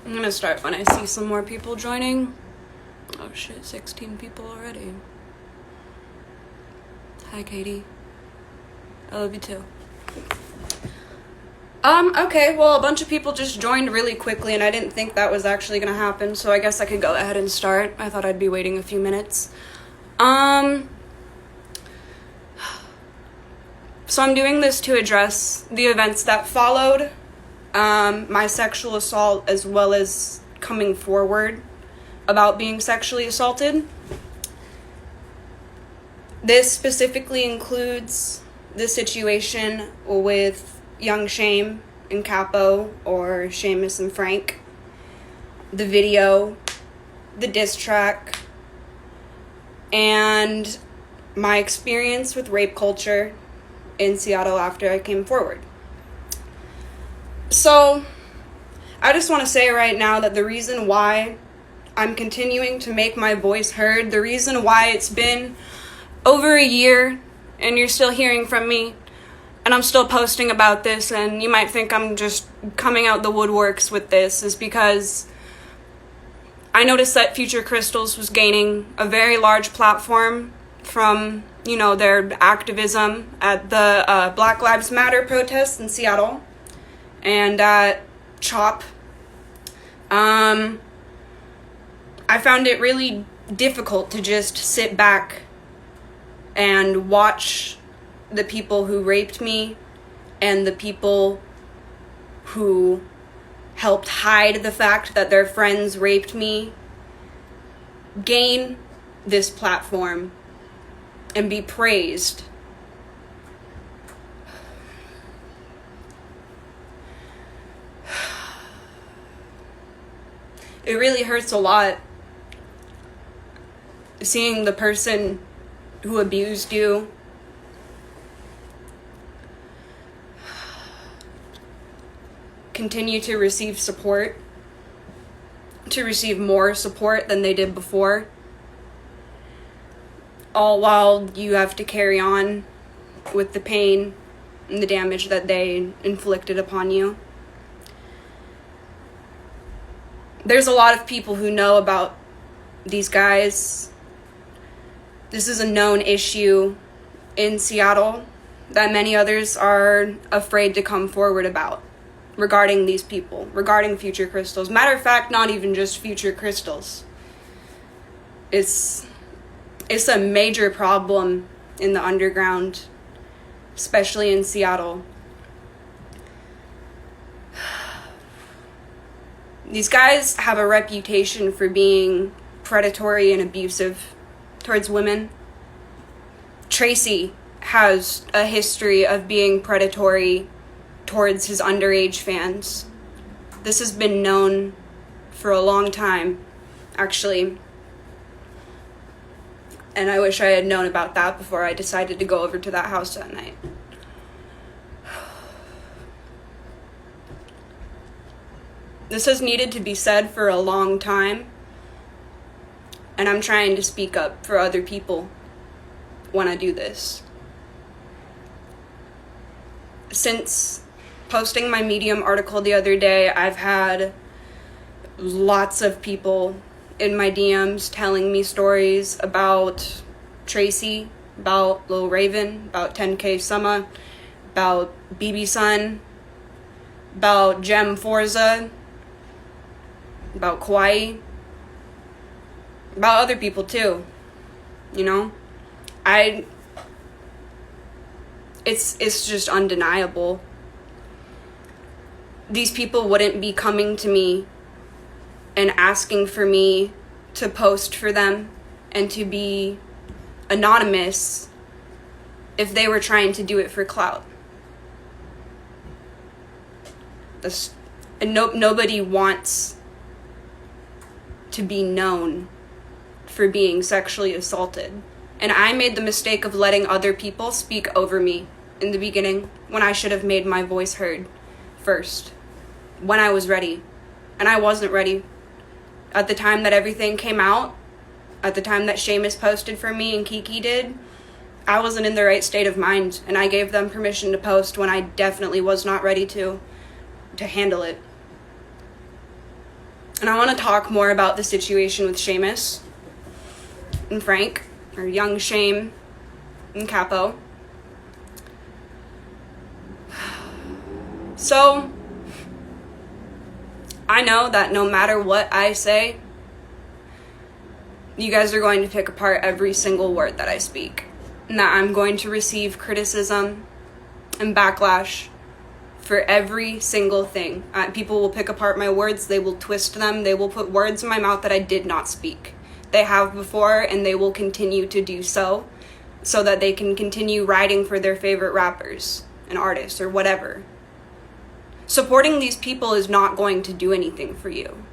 I'm gonna start when I see some more people joining. Oh shit, 16 people already. Hi, Katie. I love you too. Okay, well, a bunch of people just joined really quickly, and I didn't think that was actually gonna happen, so I guess I could go ahead and start. I thought I'd be waiting a few minutes. So I'm doing this to address the events that followed, my sexual assault, as well as coming forward about being sexually assaulted. This specifically includes the situation with Young Shame and Capo, or Seamus and Frank, the video, the diss track, and my experience with rape culture in Seattle after I came forward. So, I just want to say right now that the reason why I'm continuing to make my voice heard, the reason why it's been over a year and you're still hearing from me, and I'm still posting about this, and you might think I'm just coming out the woodworks with this, is because I noticed that Future Crystals was gaining a very large platform from, their activism at the Black Lives Matter protests in Seattle and at CHOP. I found it really difficult to just sit back and watch the people who raped me and the people who helped hide the fact that their friends raped me gain this platform and be praised. It really hurts a lot seeing the person who abused you continue to receive support, to receive more support than they did before, all while you have to carry on with the pain and the damage that they inflicted upon you. There's a lot of people who know about these guys. This is a known issue in Seattle that many others are afraid to come forward about regarding these people, regarding Future Crystals. Matter of fact, not even just Future Crystals. It's a major problem in the underground, especially in Seattle. These guys have a reputation for being predatory and abusive towards women. Tracy has a history of being predatory towards his underage fans. This has been known for a long time, actually. And I wish I had known about that before I decided to go over to that house that night. This has needed to be said for a long time, and I'm trying to speak up for other people when I do this. Since posting my Medium article the other day, I've had lots of people in my DMs telling me stories about Tracy, about Lil Raven, about 10K Summer, about BB Sun, about Gem Forza, about Kauai, about other people too, it's just undeniable. These people wouldn't be coming to me and asking for me to post for them and to be anonymous if they were trying to do it for clout. Nobody wants to be known for being sexually assaulted. And I made the mistake of letting other people speak over me in the beginning when I should have made my voice heard first, when I was ready. And I wasn't ready. At the time that everything came out, at the time that Seamus posted for me and Kiki did, I wasn't in the right state of mind, and I gave them permission to post when I definitely was not ready to handle it. And I want to talk more about the situation with Seamus and Frank, or young Shame and Capo. So, I know that no matter what I say, you guys are going to pick apart every single word that I speak. And that I'm going to receive criticism and backlash for every single thing. People will pick apart my words, they will twist them, they will put words in my mouth that I did not speak. They have before, and they will continue to do so that they can continue writing for their favorite rappers and artists or whatever. Supporting these people is not going to do anything for you.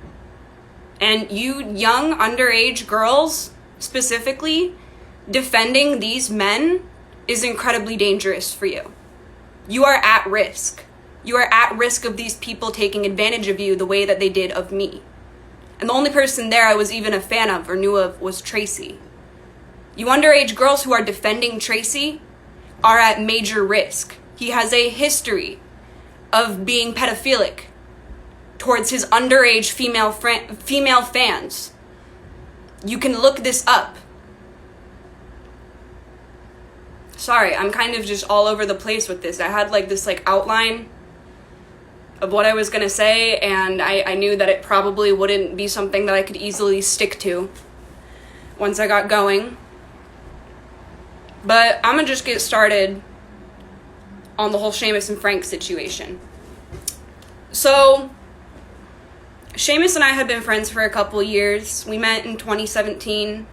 And you young underage girls, specifically, defending these men is incredibly dangerous for you. You are at risk. You are at risk of these people taking advantage of you the way that they did of me. And the only person there I was even a fan of or knew of was Tracy. You underage girls who are defending Tracy are at major risk. He has a history of being pedophilic towards his underage female fans. You can look this up. Sorry, I'm kind of just all over the place with this. I had this outline of what I was gonna say, and I knew that it probably wouldn't be something that I could easily stick to once I got going. But I'm gonna just get started on the whole Seamus and Frank situation. So, Seamus and I had been friends for a couple years. We met in 2017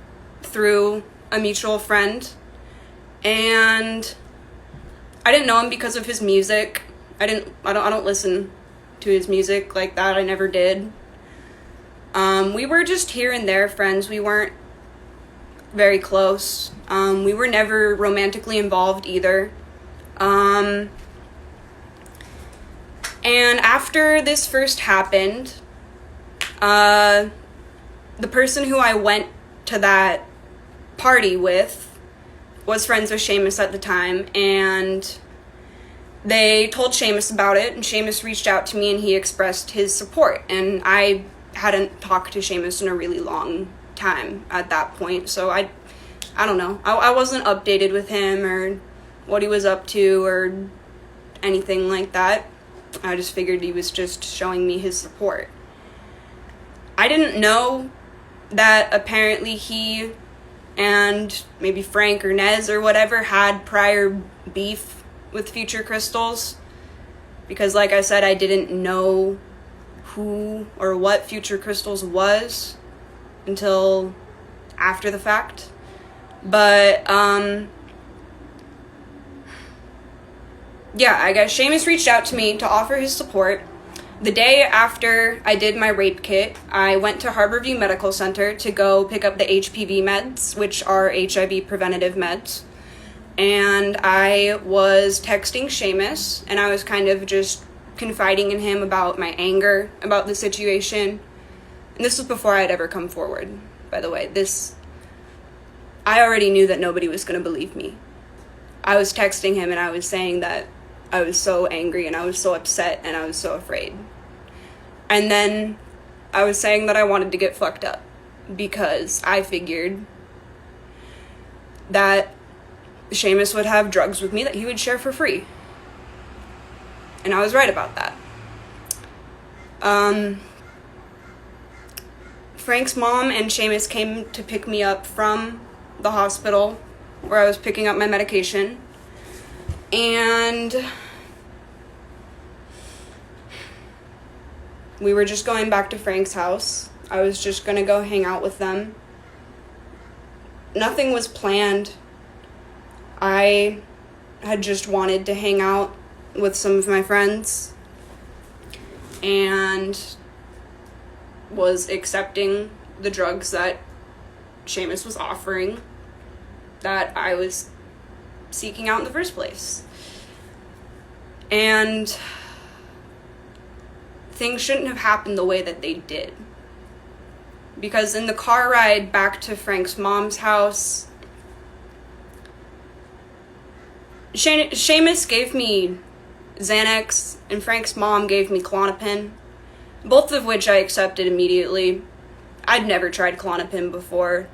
through a mutual friend. And I didn't know him because of his music. I don't listen to his music like that. I never did. We were just here and there friends. We weren't very close. We were never romantically involved either. And after this first happened, the person who I went to that party with was friends with Seamus at the time, and they told Seamus about it, and Seamus reached out to me and he expressed his support, and I hadn't talked to Seamus in a really long time at that point, so I don't know. I wasn't updated with him or what he was up to or anything like that. I just figured he was just showing me his support. I didn't know that apparently he and maybe Frank or Nez or whatever had prior beef with Future Crystals, because like I said, I didn't know who or what Future Crystals was until after the fact. But yeah, I guess Seamus reached out to me to offer his support. The day after I did my rape kit, I went to Harborview Medical Center to go pick up the HPV meds, which are HIV preventative meds. And I was texting Seamus, and I was kind of just confiding in him about my anger about the situation. And this was before I had ever come forward, by the way. I already knew that nobody was going to believe me. I was texting him and I was saying that I was so angry and I was so upset and I was so afraid. And then I was saying that I wanted to get fucked up because I figured that Seamus would have drugs with me that he would share for free. And I was right about that. Frank's mom and Seamus came to pick me up from the hospital where I was picking up my medication. And we were just going back to Frank's house. I was just gonna go hang out with them. Nothing was planned. I had just wanted to hang out with some of my friends and was accepting the drugs that Seamus was offering that I was seeking out in the first place. And things shouldn't have happened the way that they did. Because in the car ride back to Frank's mom's house, Seamus gave me Xanax and Frank's mom gave me Klonopin. both of which I accepted immediately. I'd never tried Klonopin before.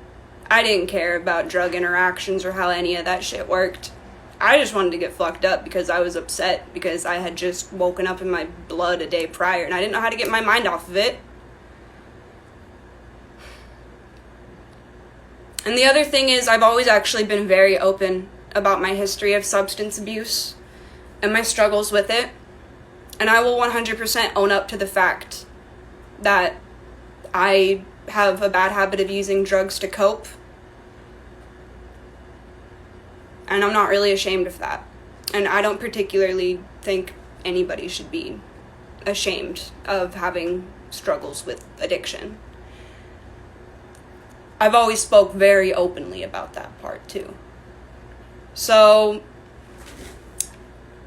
I didn't care about drug interactions or how any of that shit worked. I just wanted to get fucked up because I was upset because I had just woken up in my blood a day prior and I didn't know how to get my mind off of it. And the other thing is, I've always actually been very open about my history of substance abuse and my struggles with it. And I will 100% own up to the fact that I have a bad habit of using drugs to cope. And I'm not really ashamed of that. And I don't particularly think anybody should be ashamed of having struggles with addiction. I've always spoke very openly about that part too. So,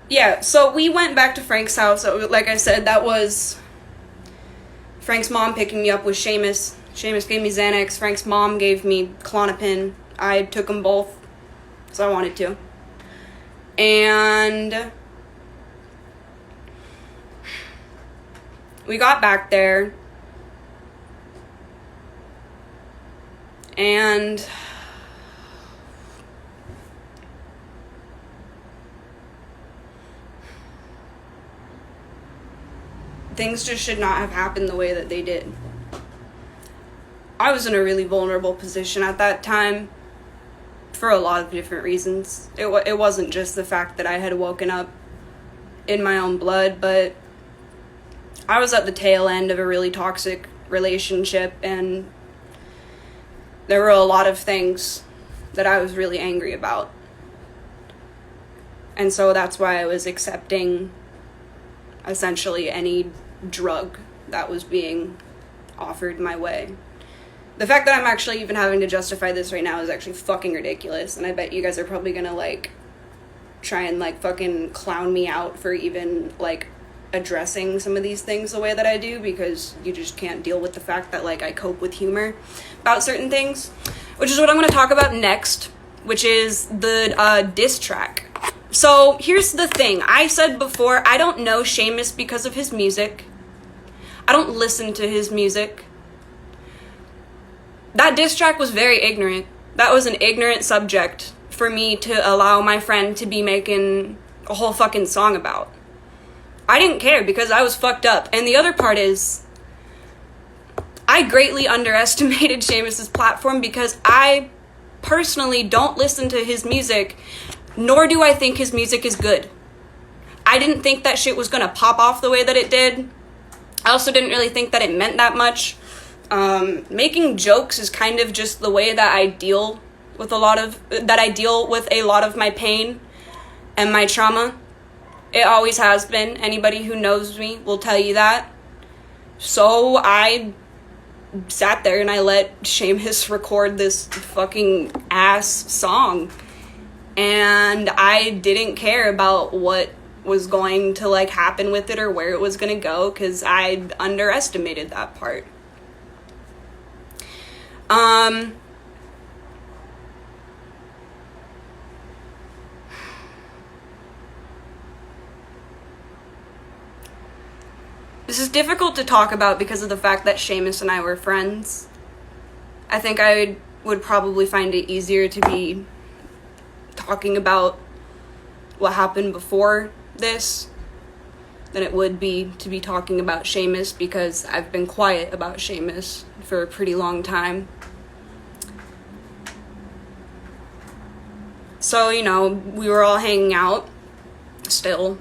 yeah, so we went back to Frank's house. Like I said, that was Frank's mom picking me up with Seamus. Seamus gave me Xanax. Frank's mom gave me Klonopin. I took them both, so I wanted to. And we got back there. And things just should not have happened the way that they did. I was in a really vulnerable position at that time for a lot of different reasons. It wasn't just the fact that I had woken up in my own blood, but I was at the tail end of a really toxic relationship, and there were a lot of things that I was really angry about. And so that's why I was accepting essentially any drug that was being offered my way. The fact that I'm actually even having to justify this right now is actually fucking ridiculous, and I bet you guys are probably gonna, like, try and, like, fucking clown me out for even, like, addressing some of these things the way that I do, because you just can't deal with the fact that, like, I cope with humor about certain things, which is what I'm going to talk about next, which is the diss track. So here's the thing. I said before, I don't know Seamus because of his music. I don't listen to his music. That diss track was very ignorant. That was an ignorant subject for me to allow my friend to be making a whole fucking song about. I didn't care because I was fucked up. And the other part is, I greatly underestimated Seamus's platform because I personally don't listen to his music, nor do I think his music is good. I didn't think that shit was gonna pop off the way that it did. I also didn't really think that it meant that much. Making jokes is kind of just the way that I deal with a lot of my pain and my trauma. It always has been. Anybody who knows me will tell you that. So I sat there and I let Seamus record this fucking ass song. And I didn't care about what was going to, like, happen with it or where it was going to go, because I underestimated that part. This is difficult to talk about because of the fact that Seamus and I were friends. I think I would probably find it easier to be talking about what happened before this than it would be to be talking about Seamus, because I've been quiet about Seamus for a pretty long time. So, you know, we were all hanging out still.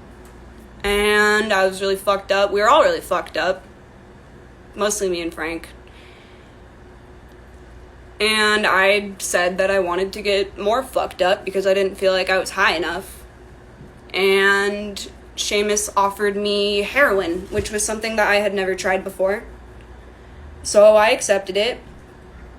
And I was really fucked up. We were all really fucked up. Mostly me and Frank. And I said that I wanted to get more fucked up because I didn't feel like I was high enough. And Seamus offered me heroin, which was something that I had never tried before. So I accepted it.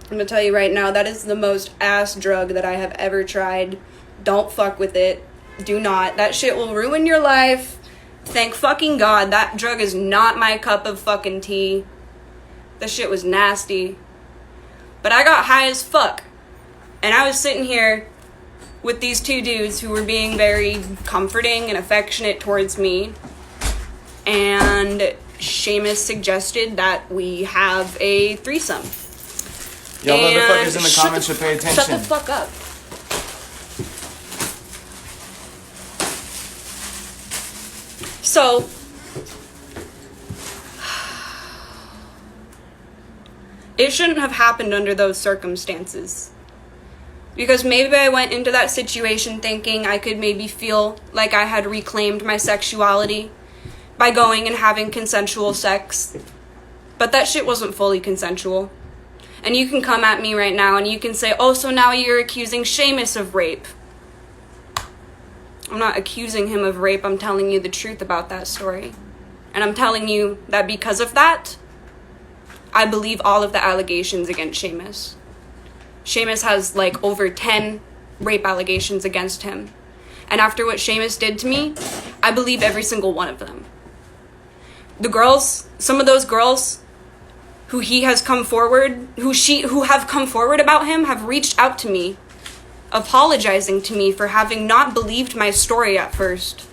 I'm gonna tell you right now, that is the most ass drug that I have ever tried. Don't fuck with it. Do not. That shit will ruin your life. Thank fucking God, that drug is not my cup of fucking tea. That shit was nasty. But I got high as fuck. And I was sitting here with these two dudes who were being very comforting and affectionate towards me. And Seamus suggested that we have a threesome. Y'all motherfuckers in the comments should pay attention. Shut the fuck up. So, it shouldn't have happened under those circumstances. Because maybe I went into that situation thinking I could maybe feel like I had reclaimed my sexuality by going and having consensual sex. But that shit wasn't fully consensual. And you can come at me right now and you can say, oh, so now you're accusing Seamus of rape. I'm not accusing him of rape, I'm telling you the truth about that story. And I'm telling you that because of that, I believe all of the allegations against Seamus. Seamus has like over 10 rape allegations against him. And after what Seamus did to me, I believe every single one of them. The girls, some of those girls who he has come forward, who have come forward about him have reached out to me, apologizing to me for having not believed my story at first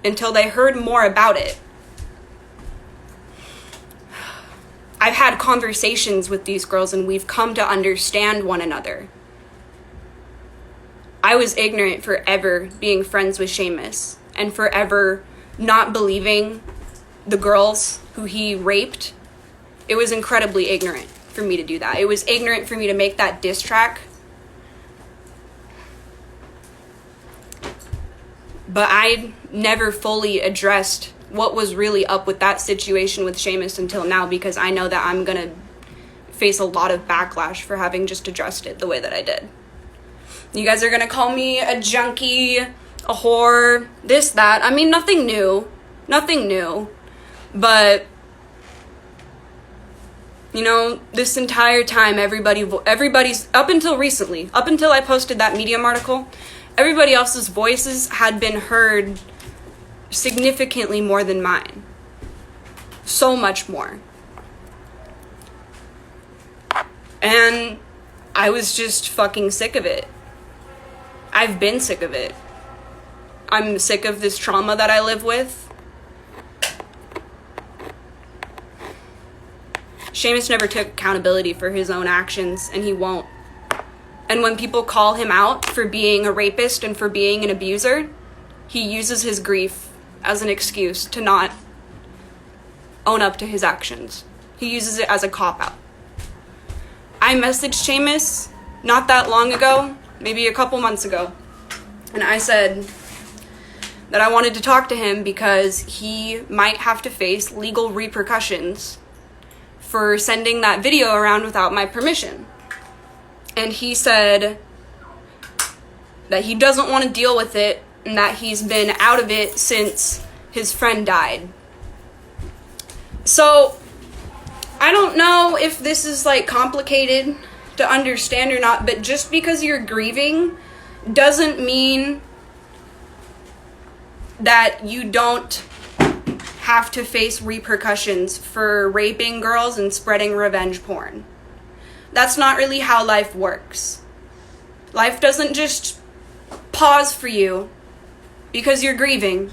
until they heard more about it. I've had conversations with these girls and we've come to understand one another. I was ignorant for ever being friends with Seamus and forever not believing the girls who he raped. It was incredibly ignorant for me to do that. It was ignorant for me to make that diss track. But I never fully addressed what was really up with that situation with Seamus until now, because I know that I'm gonna face a lot of backlash for having just addressed it the way that I did. You guys are gonna call me a junkie, a whore, this, that. I mean, nothing new. But, you know, this entire time, everybody's, up until recently, up until I posted that Medium article, everybody else's voices had been heard significantly more than mine. So much more. And I was just fucking sick of it. I've been sick of it. I'm sick of this trauma that I live with. Seamus never took accountability for his own actions, and he won't. And when people call him out for being a rapist and for being an abuser, he uses his grief as an excuse to not own up to his actions. He uses it as a cop-out. I messaged Seamus not that long ago, maybe a couple months ago, and I said that I wanted to talk to him because he might have to face legal repercussions for sending that video around without my permission. And he said that he doesn't want to deal with it and that he's been out of it since his friend died. So, I don't know if this is like complicated to understand or not, but just because you're grieving doesn't mean that you don't have to face repercussions for raping girls and spreading revenge porn. That's not really how life works. Life doesn't just pause for you because you're grieving.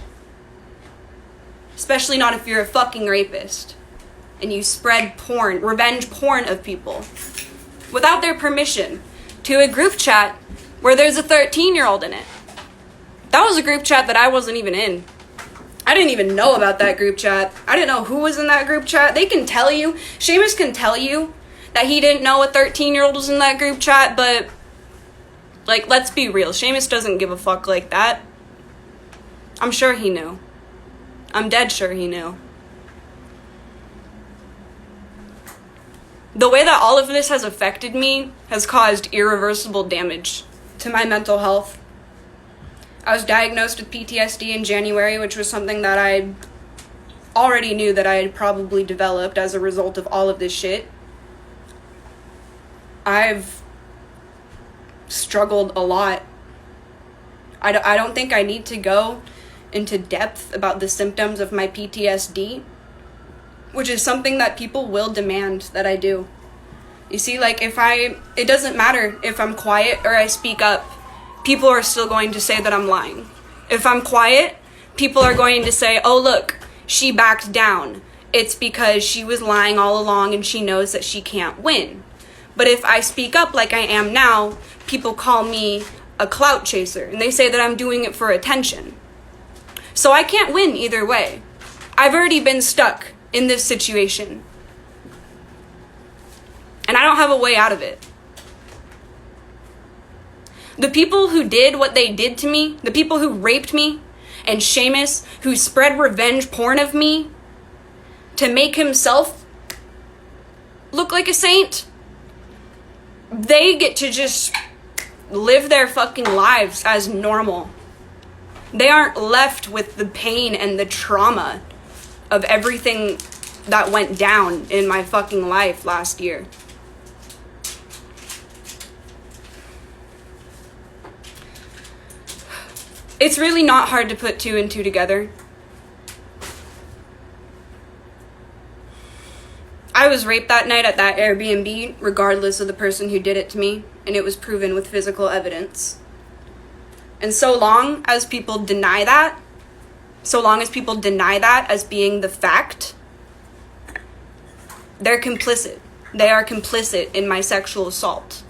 Especially not if you're a fucking rapist and you spread porn, revenge porn of people without their permission to a group chat where there's a 13-year-old in it. That was a group chat that I wasn't even in. I didn't even know about that group chat. I didn't know who was in that group chat. They can tell you, Seamus can tell you that he didn't know a 13-year-old was in that group chat, but, like, let's be real. Seamus doesn't give a fuck like that. I'm sure he knew. I'm dead sure he knew. The way that all of this has affected me has caused irreversible damage to my mental health. I was diagnosed with PTSD in January, which was something that I already knew that I had probably developed as a result of all of this shit. I've struggled a lot. I don't think I need to go into depth about the symptoms of my PTSD, which is something that people will demand that I do. You see, like, it doesn't matter if I'm quiet or I speak up, people are still going to say that I'm lying. If I'm quiet, people are going to say, oh look, she backed down. it's because she was lying all along and she knows that she can't win. But if I speak up like I am now, people call me a clout chaser, and they say that I'm doing it for attention. So I can't win either way. I've already been stuck in this situation, and I don't have a way out of it. The people who did what they did to me, the people who raped me, and Seamus, who spread revenge porn of me to make himself look like a saint, they get to just live their fucking lives as normal. They aren't left with the pain and the trauma of everything that went down in my fucking life last year. It's really not hard to put two and two together. I was raped that night at that Airbnb, regardless of the person who did it to me, and it was proven with physical evidence. And so long as people deny that as being the fact, they're complicit. They are complicit in my sexual assault.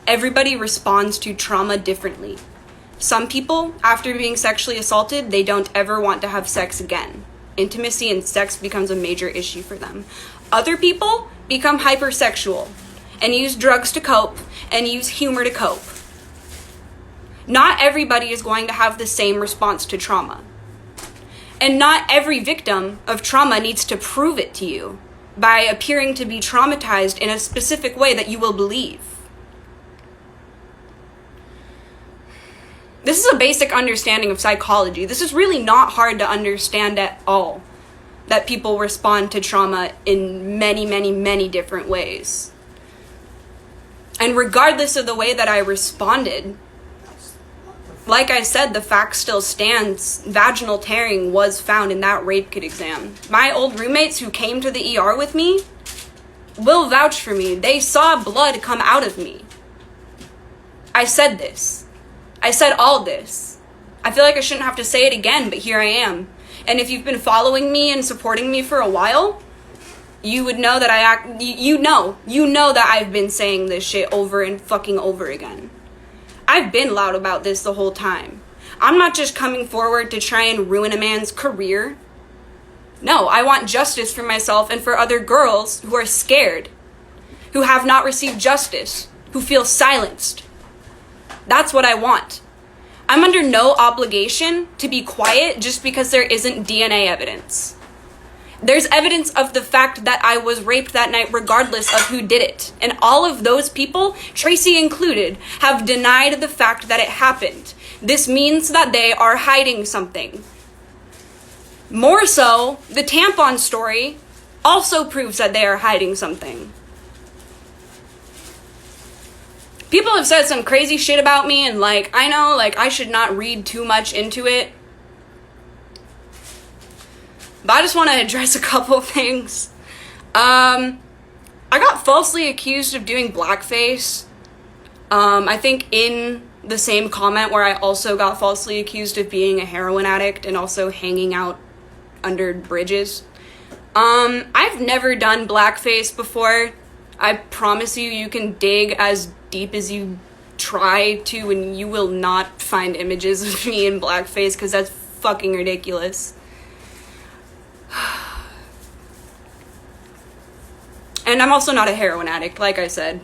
Everybody responds to trauma differently. Some people, after being sexually assaulted, they don't ever want to have sex again. Intimacy and sex becomes a major issue for them. Other people become hypersexual and use drugs to cope and use humor to cope. Not everybody is going to have the same response to trauma. And not every victim of trauma needs to prove it to you by appearing to be traumatized in a specific way that you will believe. This is a basic understanding of psychology. This is really not hard to understand at all, that people respond to trauma in many, many, many different ways. And regardless of the way that I responded, like I said, the fact still stands. Vaginal tearing was found in that rape kit exam. My old roommates who came to the ER with me will vouch for me. They saw blood come out of me. I said this. I said all this. I feel like I shouldn't have to say it again, but here I am. And if you've been following me and supporting me for a while, you would know that you know that I've been saying this shit over and fucking over again. I've been loud about this the whole time. I'm not just coming forward to try and ruin a man's career. No, I want justice for myself and for other girls who are scared, who have not received justice, who feel silenced. That's what I want. I'm under no obligation to be quiet just because there isn't DNA evidence. There's evidence of the fact that I was raped that night regardless of who did it. And all of those people, Tracy included, have denied the fact that it happened. This means that they are hiding something. More so, the tampon story also proves that they are hiding something. People have said some crazy shit about me, and I know, I should not read too much into it. But I just want to address a couple things. I got falsely accused of doing blackface. I think in the same comment where I also got falsely accused of being a heroin addict and also hanging out under bridges. I've never done blackface before. I promise you can dig as deep as you try to and you will not find images of me in blackface because that's fucking ridiculous. And I'm also not a heroin addict, like I said.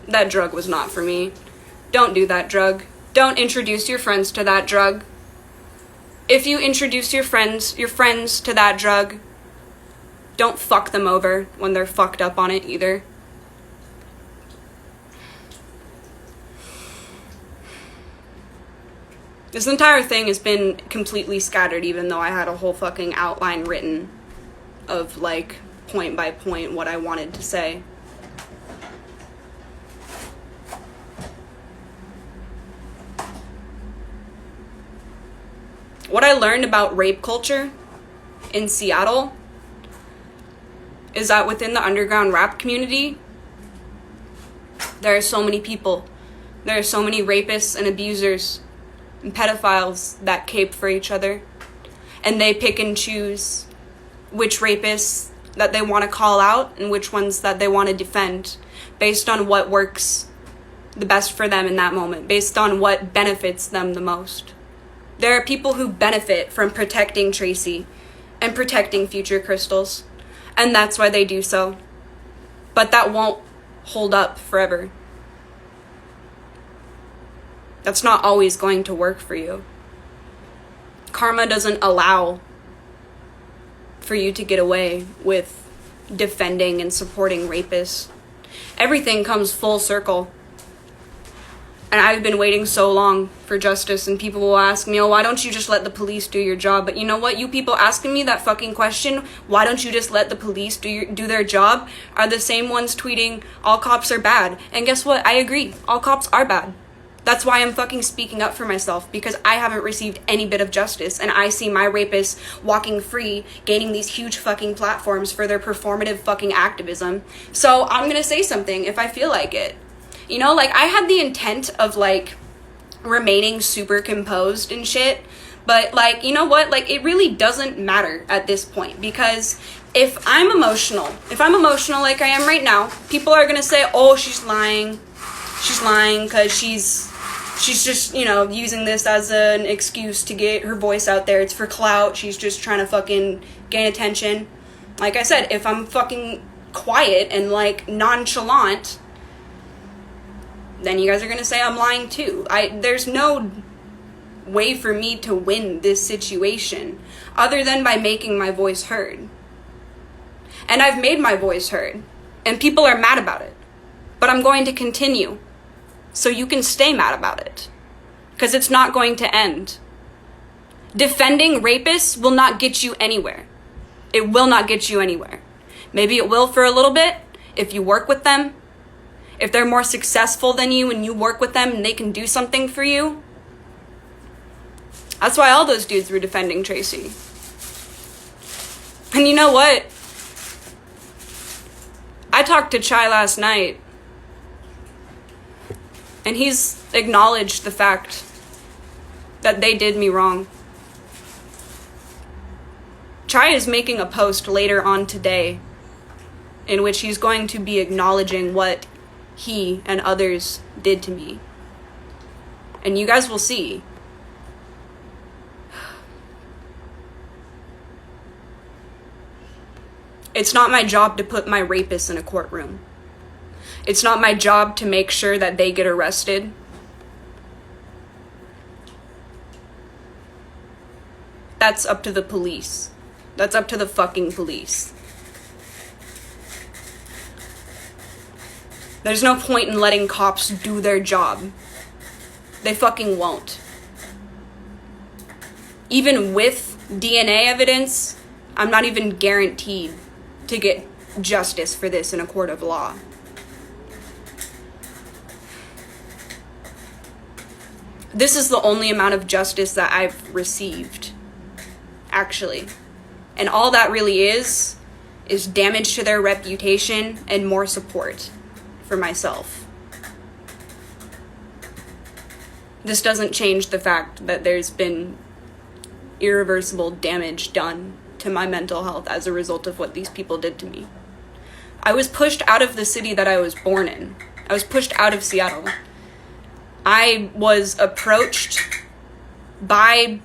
That drug was not for me. Don't do that drug. Don't introduce your friends to that drug. If you introduce your friends to that drug, don't fuck them over when they're fucked up on it either. This entire thing has been completely scattered, even though I had a whole fucking outline written of, point by point what I wanted to say. What I learned about rape culture in Seattle is that within the underground rap community, there are so many people. There are so many rapists and abusers and pedophiles that cape for each other. and they pick and choose which rapists that they want to call out and which ones that they want to defend based on what works the best for them in that moment, based on what benefits them the most. There are people who benefit from protecting Tracy and protecting future crystals, and that's why they do so. But that won't hold up forever. That's not always going to work for you. Karma doesn't allow for you to get away with defending and supporting rapists. Everything comes full circle. And I've been waiting so long for justice, and people will ask me, oh, why don't you just let the police do your job? But you know what? You people asking me that fucking question, why don't you just let the police do their job, are the same ones tweeting, all cops are bad. And guess what? I agree. All cops are bad. That's why I'm fucking speaking up for myself, because I haven't received any bit of justice, and I see my rapists walking free, gaining these huge fucking platforms for their performative fucking activism. So I'm gonna say something if I feel like it. You know, like, I had the intent of, like, remaining super composed and shit, but, like, you know what? Like, it really doesn't matter at this point, because if I'm emotional like I am right now, people are gonna say, oh, she's lying because she's just, you know, using this as an excuse to get her voice out there. It's for clout. She's just trying to fucking gain attention. Like I said, if I'm fucking quiet and, like, nonchalant, then you guys are gonna say I'm lying too. There's no way for me to win this situation other than by making my voice heard. And I've made my voice heard, and people are mad about it. But I'm going to continue, so you can stay mad about it, because it's not going to end. Defending rapists will not get you anywhere. It will not get you anywhere. Maybe it will for a little bit if you work with them. If they're more successful than you and you work with them and they can do something for you. That's why all those dudes were defending Tracy. And you know what? I talked to Chai last night, and he's acknowledged the fact that they did me wrong. Chai is making a post later on today in which he's going to be acknowledging what he and others did to me. And you guys will see. It's not my job to put my rapists in a courtroom. It's not my job to make sure that they get arrested. That's up to the police. That's up to the fucking police. There's no point in letting cops do their job. They fucking won't. Even with DNA evidence, I'm not even guaranteed to get justice for this in a court of law. This is the only amount of justice that I've received, actually. And all that really is damage to their reputation and more support for myself. This doesn't change the fact that there's been irreversible damage done to my mental health as a result of what these people did to me. I was pushed out of the city that I was born in. I was pushed out of Seattle. I was approached by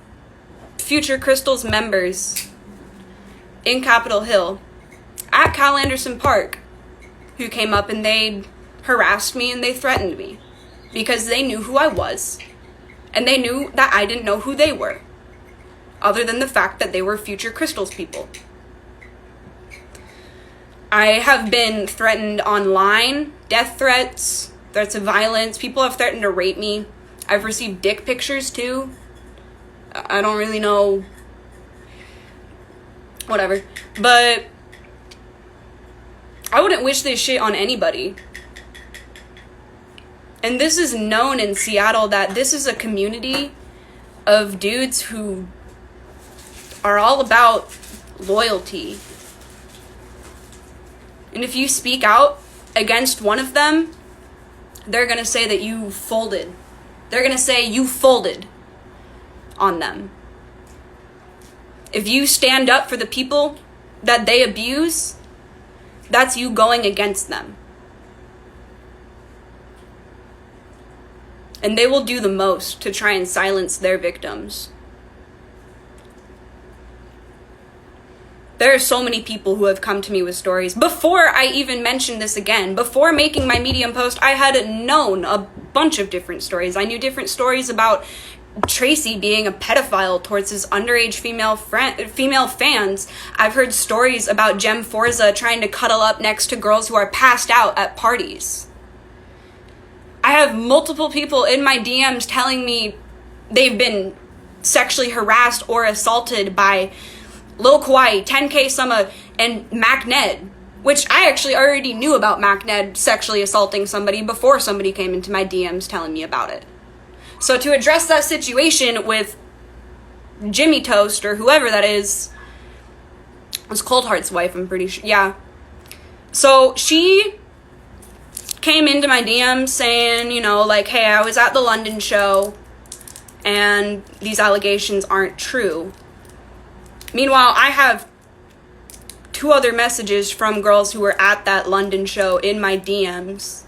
Future Crystals members in Capitol Hill at Cal Anderson Park who came up and they harassed me and they threatened me because they knew who I was and they knew that I didn't know who they were, other than the fact that they were Future Crystals people. I have been threatened online, death threats, threats of violence. People have threatened to rape me. I've received dick pictures too. I don't really know. Whatever. But I wouldn't wish this shit on anybody. And this is known in Seattle that this is a community of dudes who are all about loyalty. And if you speak out against one of them, they're going to say that you folded. They're going to say you folded on them. If you stand up for the people that they abuse, that's you going against them. And they will do the most to try and silence their victims. There are so many people who have come to me with stories. Before I even mentioned this again, before making my Medium post, I had known a bunch of different stories. I knew different stories about Tracy being a pedophile towards his underage female fans. I've heard stories about Gem Forza trying to cuddle up next to girls who are passed out at parties. I have multiple people in my DMs telling me they've been sexually harassed or assaulted by Lil Kawaii, 10K Summer, and MacNed, which I actually already knew about MacNed sexually assaulting somebody before somebody came into my DMs telling me about it. So to address that situation with Jimmy Toast, or whoever that is, it was Coldheart's wife, I'm pretty sure, yeah. So she came into my DMs saying, you know, like, hey, I was at the London show, and these allegations aren't true. Meanwhile, I have 2 other messages from girls who were at that London show in my DMs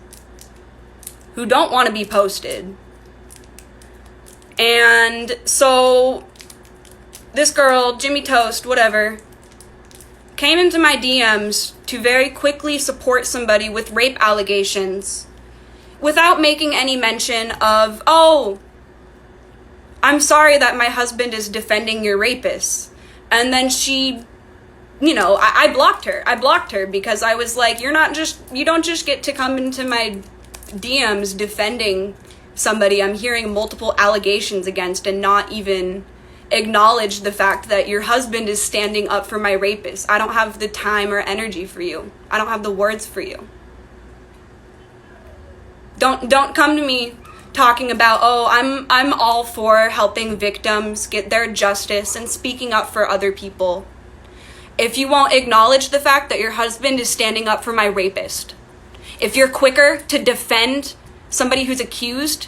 who don't want to be posted. And so this girl, Jimmy Toast, whatever, came into my DMs to very quickly support somebody with rape allegations without making any mention of, oh, I'm sorry that my husband is defending your rapist. And then she, you know, I blocked her. I blocked her because I was like, you don't just get to come into my DMs defending somebody I'm hearing multiple allegations against and not even acknowledge the fact that your husband is standing up for my rapist. I don't have the time or energy for you. I don't have the words for you. Don't come to me talking about, oh, I'm all for helping victims get their justice and speaking up for other people. If you won't acknowledge the fact that your husband is standing up for my rapist, if you're quicker to defend somebody who's accused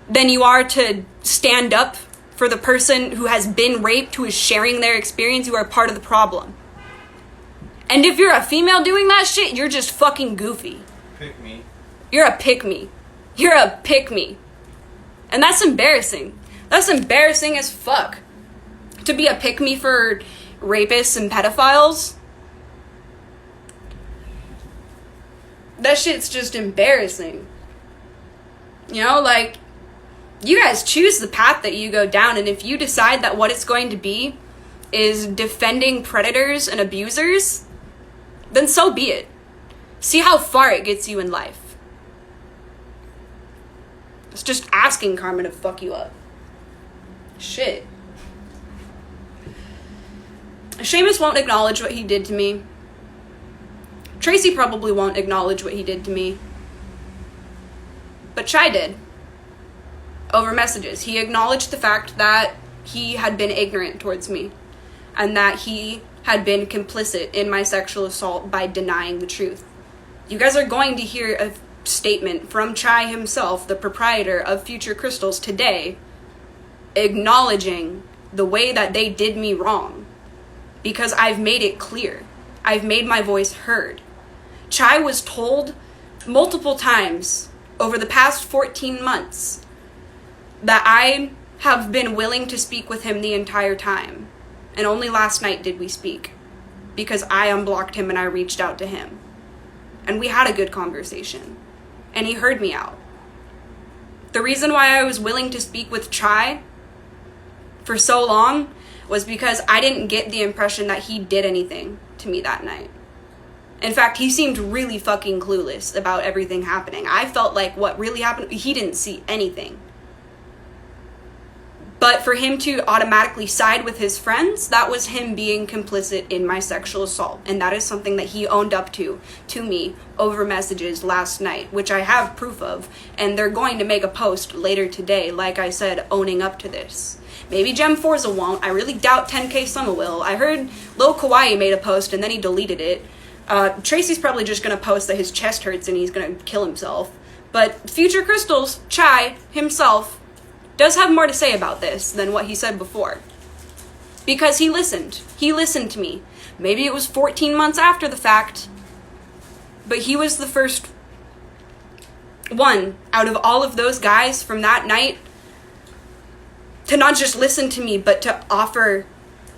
than you are to stand up for the person who has been raped, who is sharing their experience, you are part of the problem. And if you're a female doing that shit, you're just fucking goofy. Pick me. You're a pick me. You're a pick me. And that's embarrassing. That's embarrassing as fuck. To be a pick me for rapists and pedophiles. That shit's just embarrassing. You know, like, you guys choose the path that you go down, and if you decide that what it's going to be is defending predators and abusers, then so be it. See how far it gets you in life. It's just asking karma to fuck you up. Shit. Seamus won't acknowledge what he did to me. Tracy probably won't acknowledge what he did to me. But Chai did. Over messages. He acknowledged the fact that he had been ignorant towards me. And that he had been complicit in my sexual assault by denying the truth. You guys are going to hear a statement from Chai himself, the proprietor of Future Crystals, today, acknowledging the way that they did me wrong. Because I've made it clear. I've made my voice heard. Chai was told multiple times over the past 14 months that I have been willing to speak with him the entire time. And only last night did we speak. Because I unblocked him and I reached out to him. And we had a good conversation. And he heard me out. The reason why I was willing to speak with Chai for so long was because I didn't get the impression that he did anything to me that night. In fact, he seemed really fucking clueless about everything happening. I felt like what really happened, he didn't see anything. But for him to automatically side with his friends, that was him being complicit in my sexual assault. And that is something that he owned up to me over messages last night, which I have proof of. And they're going to make a post later today, like I said, owning up to this. Maybe Gem Forza won't. I really doubt 10K Summer will. I heard Lil Kawaii made a post and then he deleted it. Tracy's probably just going to post that his chest hurts and he's going to kill himself. But Future Crystals, Chai himself, does have more to say about this than what he said before. because he listened. He listened to me. Maybe it was 14 months after the fact, but he was the first one out of all of those guys from that night to not just listen to me, but to offer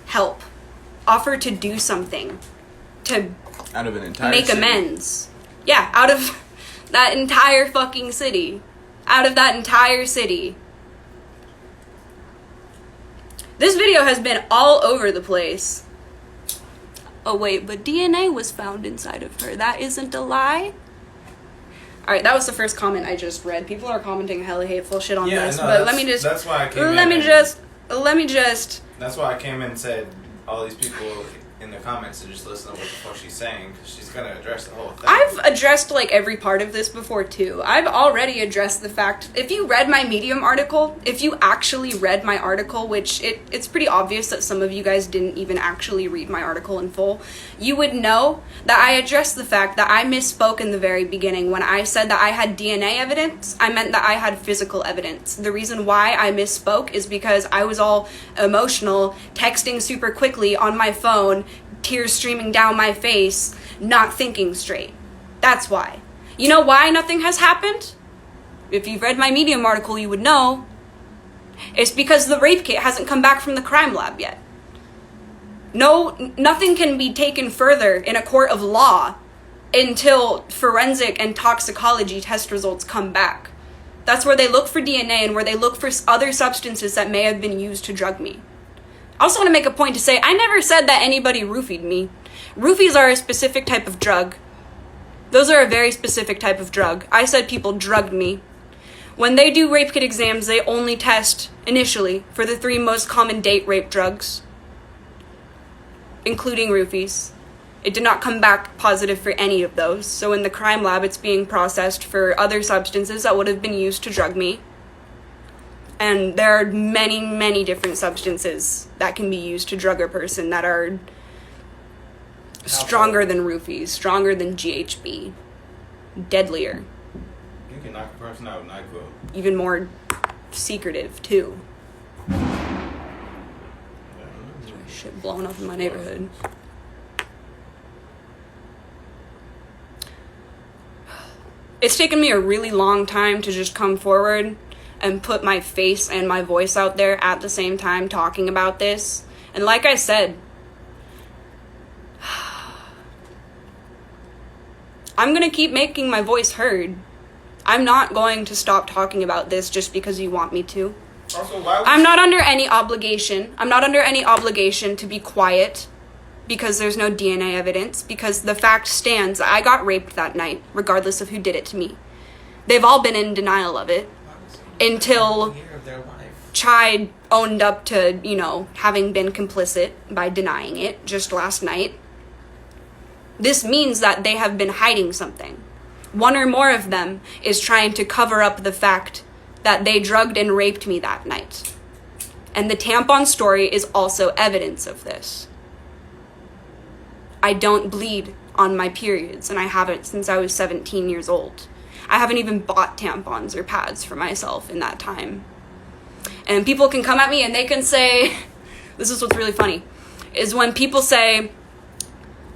help, offer to do something, to out of an entire make city. Amends. Yeah, out of that entire fucking city. Out of that entire city. This video has been all over the place. Oh wait, but DNA was found inside of her. That isn't a lie? Alright, that was the first comment I just read. People are commenting hella hateful shit on this, but let me just... That's why I came in. Let me just... That's why I came in and said all these people in the comments to just listen to what the fuck she's saying, because she's going to address the whole thing. I've addressed, like, every part of this before, too. I've already addressed the fact... If you read my Medium article, if you actually read my article, which it's pretty obvious that some of you guys didn't even actually read my article in full, you would know that I addressed the fact that I misspoke in the very beginning. When I said that I had DNA evidence, I meant that I had physical evidence. The reason why I misspoke is because I was all emotional, texting super quickly on my phone, tears streaming down my face, not thinking straight. That's why. You know why nothing has happened? If you've read my Medium article, you would know. It's because the rape kit hasn't come back from the crime lab yet. No, nothing can be taken further in a court of law until forensic and toxicology test results come back. That's where they look for DNA and where they look for other substances that may have been used to drug me. I also want to make a point to say, I never said that anybody roofied me. Roofies are a specific type of drug. Those are a very specific type of drug. I said people drugged me. When they do rape kit exams, they only test, initially, for the 3 most common date rape drugs, including roofies. It did not come back positive for any of those, so in the crime lab, it's being processed for other substances that would have been used to drug me. And there are many, many different substances that can be used to drug a person that are stronger than roofies, stronger than GHB, deadlier. You can knock a person out with NyQuil. Even more secretive, too. Shit blowing up in my neighborhood. It's taken me a really long time to just come forward and put my face and my voice out there at the same time talking about this. And like I said, I'm gonna keep making my voice heard. I'm not going to stop talking about this just because you want me to. Also, why would I'm not under any obligation. I'm not under any obligation to be quiet because there's no DNA evidence, because the fact stands I got raped that night, regardless of who did it to me. They've all been in denial of it until Chai owned up to, you know, having been complicit by denying it just last night. This means that they have been hiding something. One or more of them is trying to cover up the fact that they drugged and raped me that night. And the tampon story is also evidence of this. I don't bleed on my periods, and I haven't since I was 17 years old. I haven't even bought tampons or pads for myself in that time. And people can come at me and they can say, this is what's really funny, is when people say,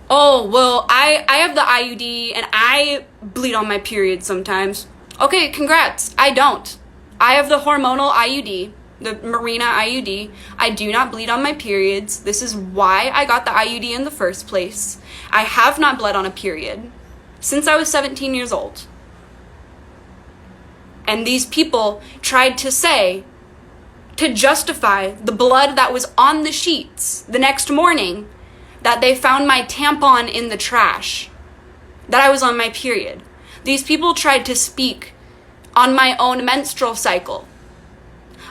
oh, well, I have the IUD and I bleed on my period sometimes. Okay, congrats. I don't. I have the hormonal IUD, the Mirena IUD. I do not bleed on my periods. This is why I got the IUD in the first place. I have not bled on a period since I was 17 years old. And these people tried to say, to justify the blood that was on the sheets the next morning, that they found my tampon in the trash, that I was on my period. These people tried to speak on my own menstrual cycle.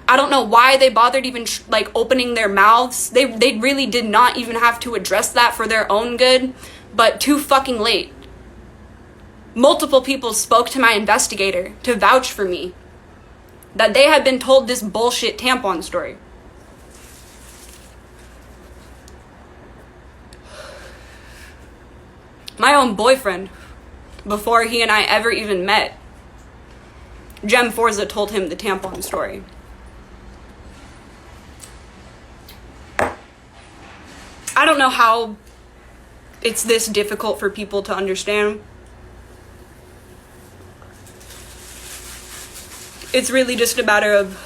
I don't know why they bothered even opening their mouths. They really did not even have to address that for their own good, but too fucking late. Multiple people spoke to my investigator to vouch for me that they had been told this bullshit tampon story. My own boyfriend, before he and I ever even met, Jem Forza told him the tampon story. don't know how it's this difficult for people to understand. It's really just a matter of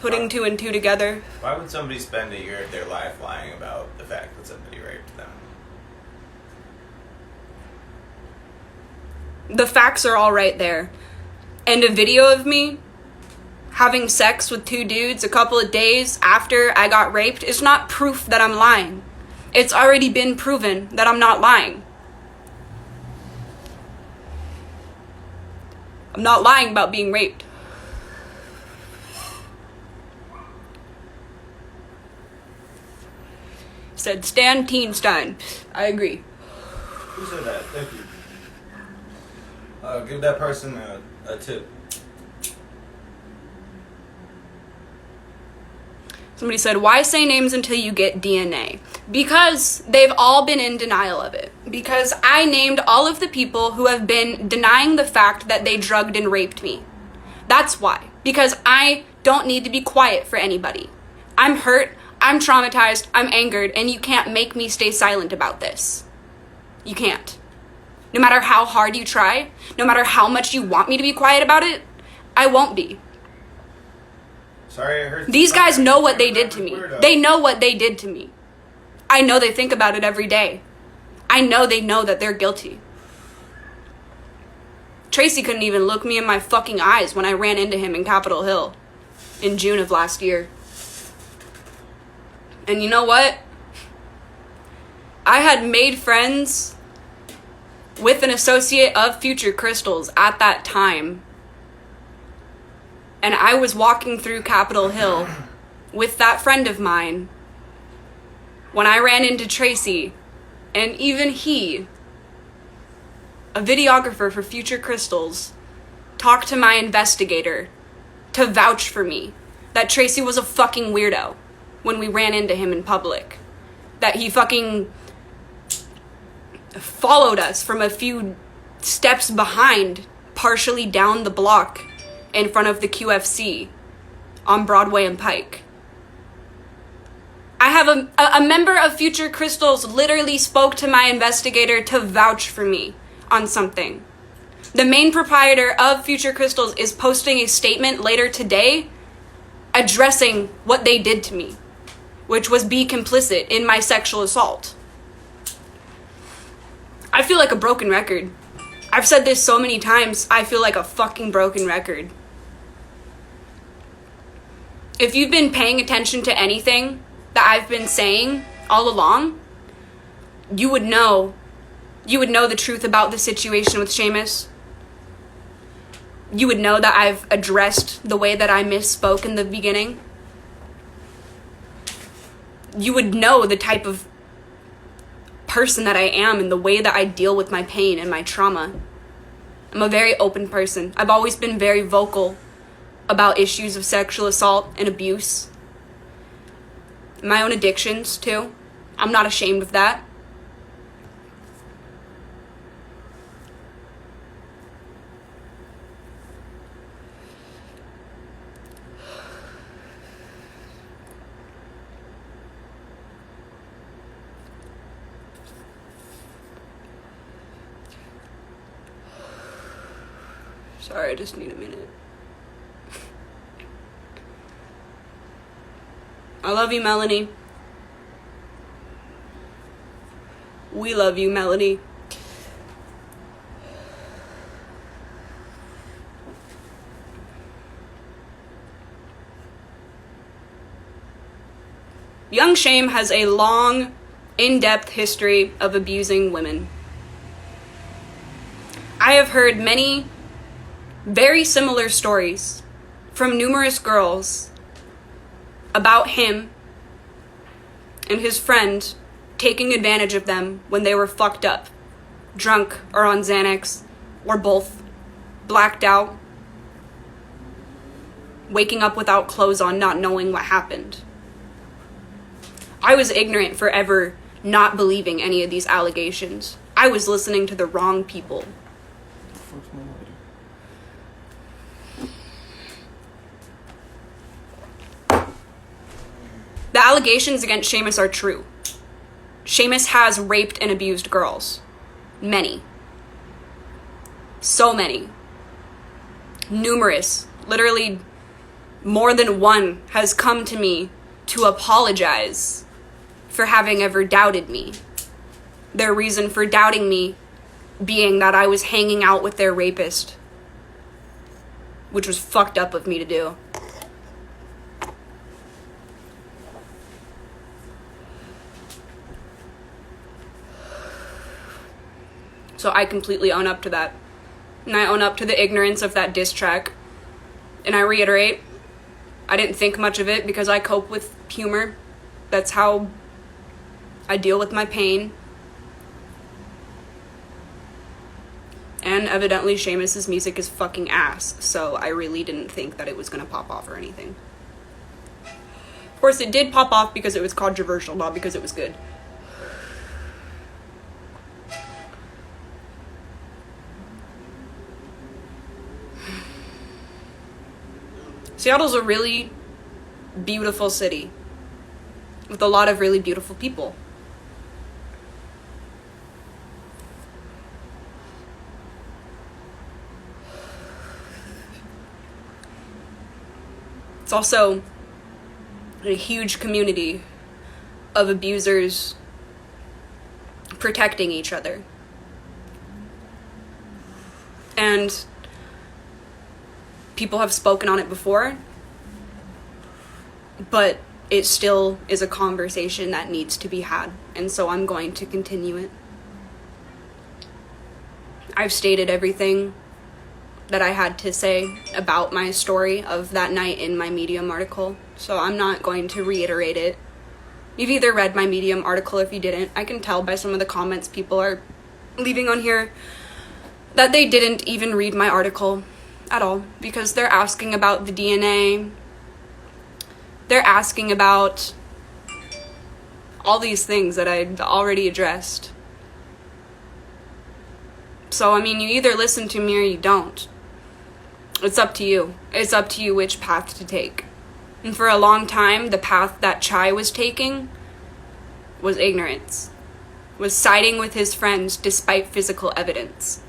putting two and two together. Why would somebody spend a year of their life lying about the fact that somebody raped them? The facts are all right there. And a video of me having sex with two dudes a couple of days after I got raped is not proof that I'm lying. It's already been proven that I'm not lying. I'm not lying about being raped. Said Stan Teenstein. I agree. Who said that? Thank you. Give that person a tip. Somebody said, why say names until you get DNA? Because they've all been in denial of it. Because I named all of the people who have been denying the fact that they drugged and raped me. That's why. Because I don't need to be quiet for anybody. I'm hurt, I'm traumatized, I'm angered, and you can't make me stay silent about this. You can't. No matter how hard you try, no matter how much you want me to be quiet about it, I won't be. Sorry, I heard. These guys know what they did to me. They know what they did to me. I know they think about it every day. I know they know that they're guilty. Tracy couldn't even look me in my fucking eyes when I ran into him in Capitol Hill in June of last year. And you know what? I had made friends with an associate of Future Crystals at that time. And I was walking through Capitol Hill with that friend of mine when I ran into Tracy, and even he, a videographer for Future Crystals, talked to my investigator to vouch for me that Tracy was a fucking weirdo when we ran into him in public. That he fucking followed us from a few steps behind, partially down the block in front of the QFC on Broadway and Pike. I have a member of Future Crystals literally spoke to my investigator to vouch for me on something. The main proprietor of Future Crystals is posting a statement later today addressing what they did to me, which was be complicit in my sexual assault. I feel like a broken record. I've said this so many times, I feel like a fucking broken record. If you've been paying attention to anything that I've been saying all along, you would know the truth about the situation with Seamus. You would know that I've addressed the way that I misspoke in the beginning. You would know the type of person that I am and the way that I deal with my pain and my trauma. I'm a very open person. I've always been very vocal about issues of sexual assault and abuse. My own addictions, too. I'm not ashamed of that. Sorry, I just need a minute. I love you, Melanie. We love you, Melanie. Young Shame has a long, in-depth history of abusing women. I have heard many very similar stories from numerous girls about him and his friend taking advantage of them when they were fucked up, drunk or on Xanax, or both, blacked out, waking up without clothes on, not knowing what happened. I was ignorant for ever not believing any of these allegations. I was listening to the wrong people. The allegations against Seamus are true. Seamus has raped and abused girls. Many. So many. Numerous. Literally more than one has come to me to apologize for having ever doubted me. Their reason for doubting me being that I was hanging out with their rapist, which was fucked up of me to do. So I completely own up to that. And I own up to the ignorance of that diss track. And I reiterate, I didn't think much of it because I cope with humor. That's how I deal with my pain. And evidently Seamus's music is fucking ass, so I really didn't think that it was gonna pop off or anything. Of course, it did pop off because it was controversial, not because it was good. Seattle's a really beautiful city with a lot of really beautiful people. It's also a huge community of abusers protecting each other. And people have spoken on it before, but it still is a conversation that needs to be had, and so I'm going to continue it. I've stated everything that I had to say about my story of that night in my Medium article, so I'm not going to reiterate it. You've either read my Medium article. If you didn't, I can tell by some of the comments people are leaving on here that they didn't even read my article at all, because they're asking about the DNA. They're asking about all these things that I'd already addressed. So, I mean, you either listen to me or you don't. It's up to you. It's up to you which path to take. And for a long time, the path that Chai was taking was ignorance. Was siding with his friends despite physical evidence.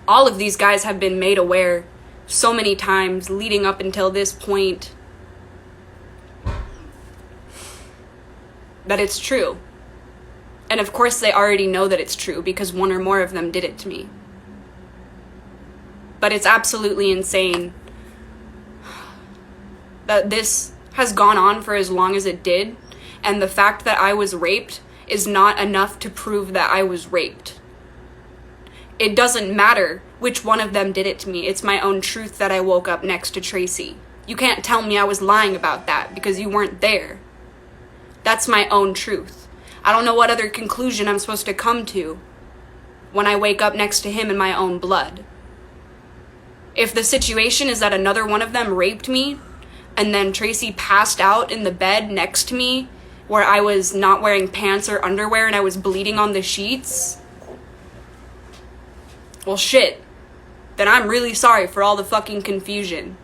All of these guys have been made aware so many times leading up until this point that it's true. And of course they already know that it's true because one or more of them did it to me. But it's absolutely insane that this has gone on for as long as it did, and the fact that I was raped is not enough to prove that I was raped. It doesn't matter which one of them did it to me. It's my own truth that I woke up next to Tracy. You can't tell me I was lying about that because you weren't there. That's my own truth. I don't know what other conclusion I'm supposed to come to when I wake up next to him in my own blood. If the situation is that another one of them raped me, and then Tracy passed out in the bed next to me where I was not wearing pants or underwear and I was bleeding on the sheets, well, shit. Then I'm really sorry for all the fucking confusion.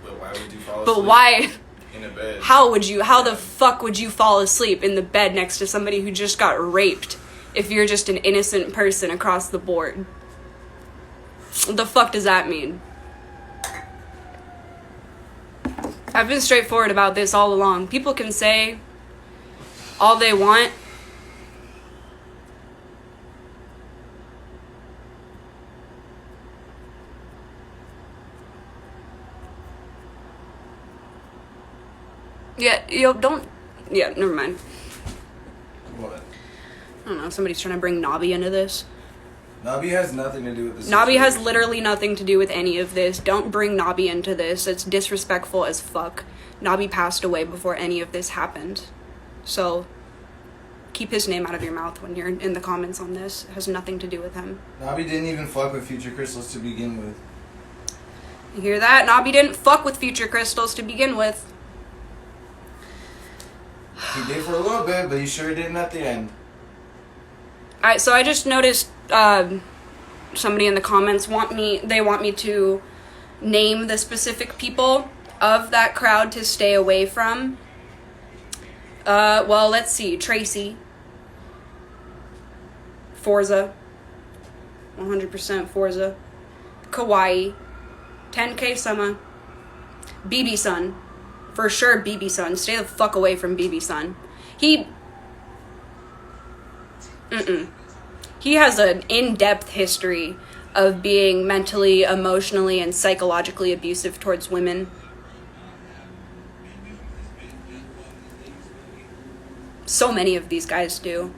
But why would you fall asleep? But why? In a bed. How the fuck would you fall asleep in the bed next to somebody who just got raped if you're just an innocent person across the board? What the fuck does that mean? I've been straightforward about this all along. People can say all they want. Yeah, never mind. What? I don't know, somebody's trying to bring Nobby into this. Nobby has nothing to do with this. Nobby has literally nothing to do with any of this. Don't bring Nobby into this. It's disrespectful as fuck. Nobby passed away before any of this happened. So, keep his name out of your mouth when you're in the comments on this. It has nothing to do with him. Nobby didn't even fuck with Future Crystals to begin with. You hear that? Nobby didn't fuck with Future Crystals to begin with. He did for a little bit, but he sure didn't at the end. Alright, so I just noticed somebody in the comments want me to name the specific people of that crowd to stay away from Well, let's see. Tracy. Forza. 100% Forza. Kawaii. 10K Summer. BB Sun. For sure, BB Sun. Stay the fuck away from BB Sun. He has an in-depth history of being mentally, emotionally, and psychologically abusive towards women. So many of these guys do.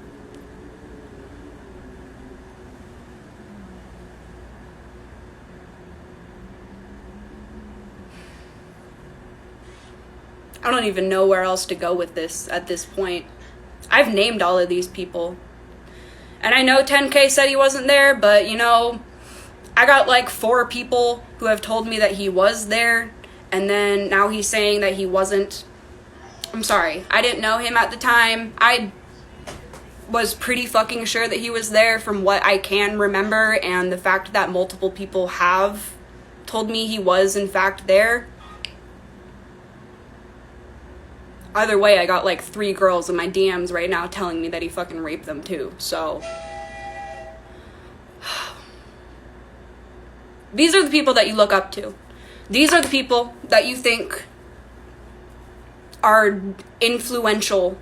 I don't even know where else to go with this at this point. I've named all of these people. And I know 10K said he wasn't there, but you know, I got like 4 people who have told me that he was there, and then now he's saying that he wasn't. I'm sorry, I didn't know him at the time. I was pretty fucking sure that he was there from what I can remember, and the fact that multiple people have told me he was in fact there. Either way, I got like 3 girls in my DMs right now telling me that he fucking raped them too, so. These are the people that you look up to. These are the people that you think are influential,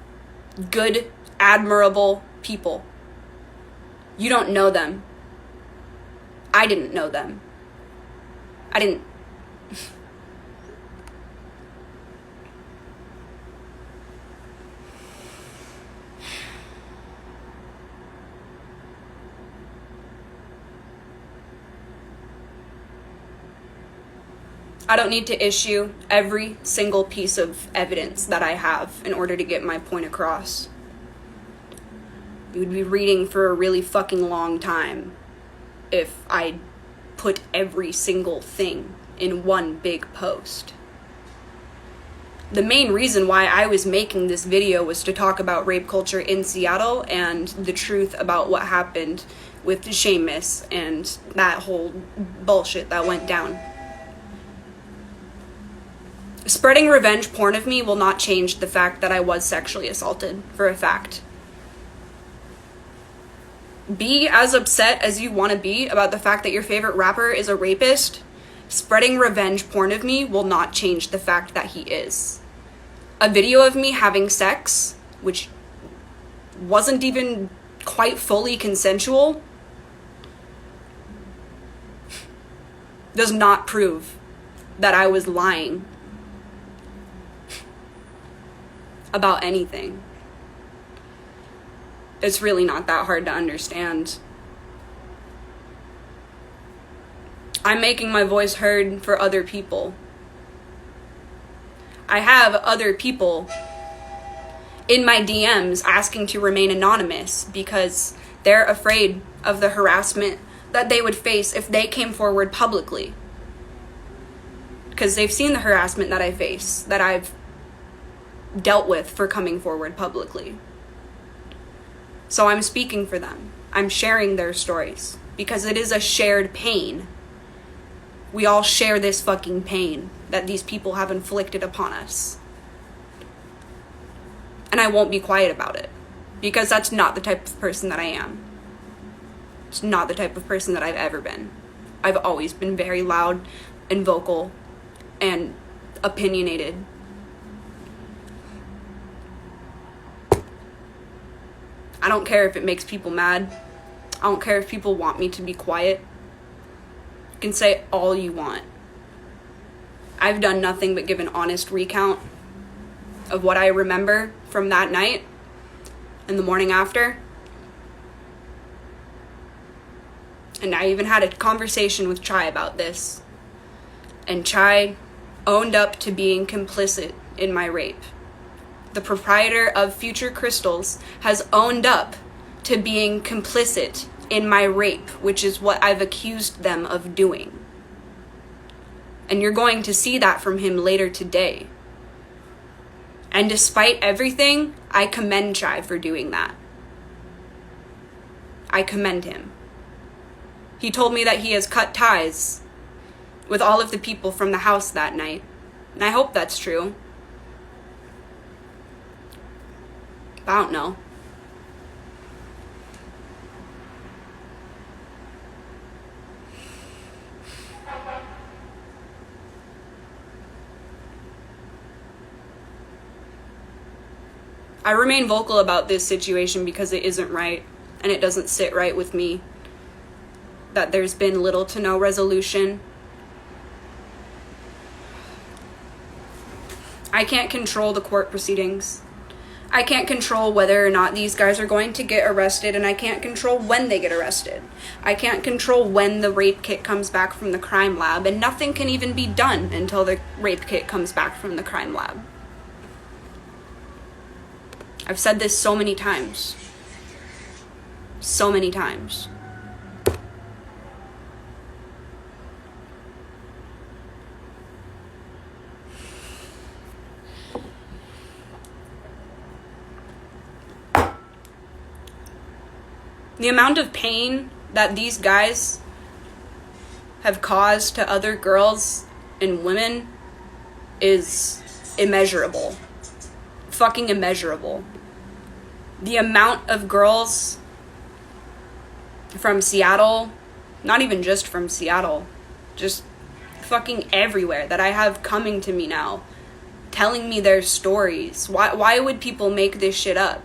good, admirable people. You don't know them. I didn't know them. I didn't. I don't need to issue every single piece of evidence that I have in order to get my point across. You would be reading for a really fucking long time if I put every single thing in one big post. The main reason why I was making this video was to talk about rape culture in Seattle and the truth about what happened with Seamus and that whole bullshit that went down. Spreading revenge porn of me will not change the fact that I was sexually assaulted, for a fact. Be as upset as you want to be about the fact that your favorite rapper is a rapist. Spreading revenge porn of me will not change the fact that he is. A video of me having sex, which wasn't even quite fully consensual, does not prove that I was lying about anything. It's really not that hard to understand. I'm making my voice heard for other people. I have other people in my DMs asking to remain anonymous because they're afraid of the harassment that they would face if they came forward publicly. Because they've seen the harassment that I face, that I've dealt with for coming forward publicly. So I'm speaking for them. I'm sharing their stories because it is a shared pain. We all share this fucking pain that these people have inflicted upon us. And I won't be quiet about it because that's not the type of person that I am. It's not the type of person that I've ever been. I've always been very loud and vocal and opinionated. I don't care if it makes people mad. I don't care if people want me to be quiet. You can say all you want. I've done nothing but give an honest recount of what I remember from that night and the morning after. And I even had a conversation with Chai about this. And Chai owned up to being complicit in my rape. The proprietor of Future Crystals has owned up to being complicit in my rape, which is what I've accused them of doing. And you're going to see that from him later today. And despite everything, I commend Chai for doing that. I commend him. He told me that he has cut ties with all of the people from the house that night. And I hope that's true. But I don't know. I remain vocal about this situation because it isn't right, and it doesn't sit right with me that there's been little to no resolution. I can't control the court proceedings. I can't control whether or not these guys are going to get arrested, and I can't control when they get arrested. I can't control when the rape kit comes back from the crime lab, and nothing can even be done until the rape kit comes back from the crime lab. I've said this so many times. So many times. The amount of pain that these guys have caused to other girls and women is immeasurable. Fucking immeasurable. The amount of girls from Seattle, not even just from Seattle, just fucking everywhere that I have coming to me now, telling me their stories. Why would people make this shit up?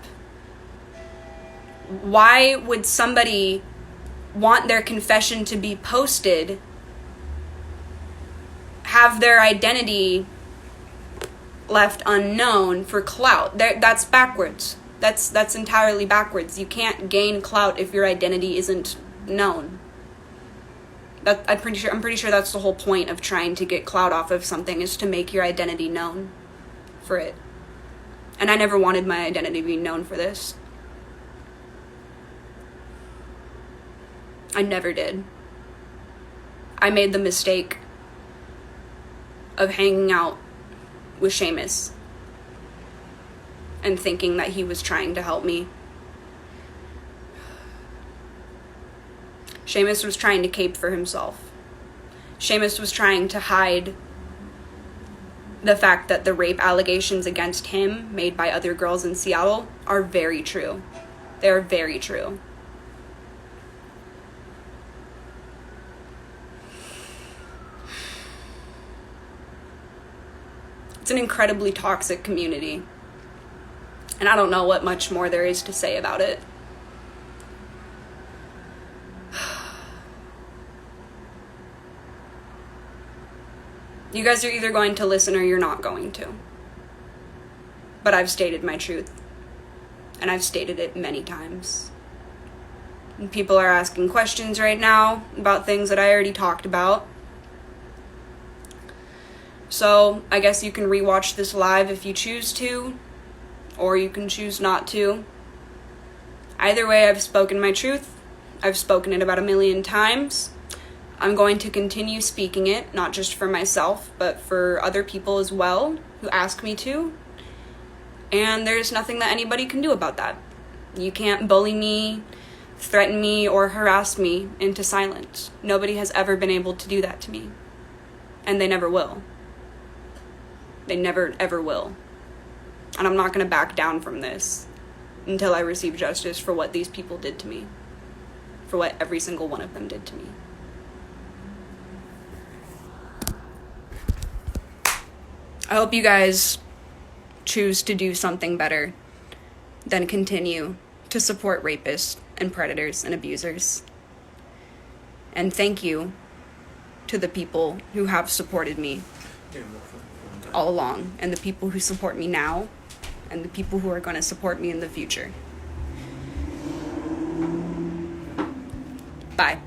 Why would somebody want their confession to be posted, have their identity left unknown for clout? That's backwards. That's entirely backwards. You can't gain clout if your identity isn't known. I'm pretty sure that's the whole point of trying to get clout off of something, is to make your identity known for it. And I never wanted my identity to be known for this. I never did. I made the mistake of hanging out with Seamus and thinking that he was trying to help me. Seamus was trying to cape for himself. Seamus was trying to hide the fact that the rape allegations against him made by other girls in Seattle are very true. They are very true. It's an incredibly toxic community. And I don't know what much more there is to say about it. You guys are either going to listen or you're not going to. But I've stated my truth. And I've stated it many times. And people are asking questions right now about things that I already talked about. So I guess you can rewatch this live if you choose to, or you can choose not to. Either way, I've spoken my truth. I've spoken it about 1,000,000 times. I'm going to continue speaking it, not just for myself, but for other people as well who ask me to. And there's nothing that anybody can do about that. You can't bully me, threaten me, or harass me into silence. Nobody has ever been able to do that to me. And they never will. They never, ever will. And I'm not going to back down from this until I receive justice for what these people did to me. For what every single one of them did to me. I hope you guys choose to do something better than continue to support rapists and predators and abusers. And thank you to the people who have supported me all along, and the people who support me now, and the people who are going to support me in the future. Bye.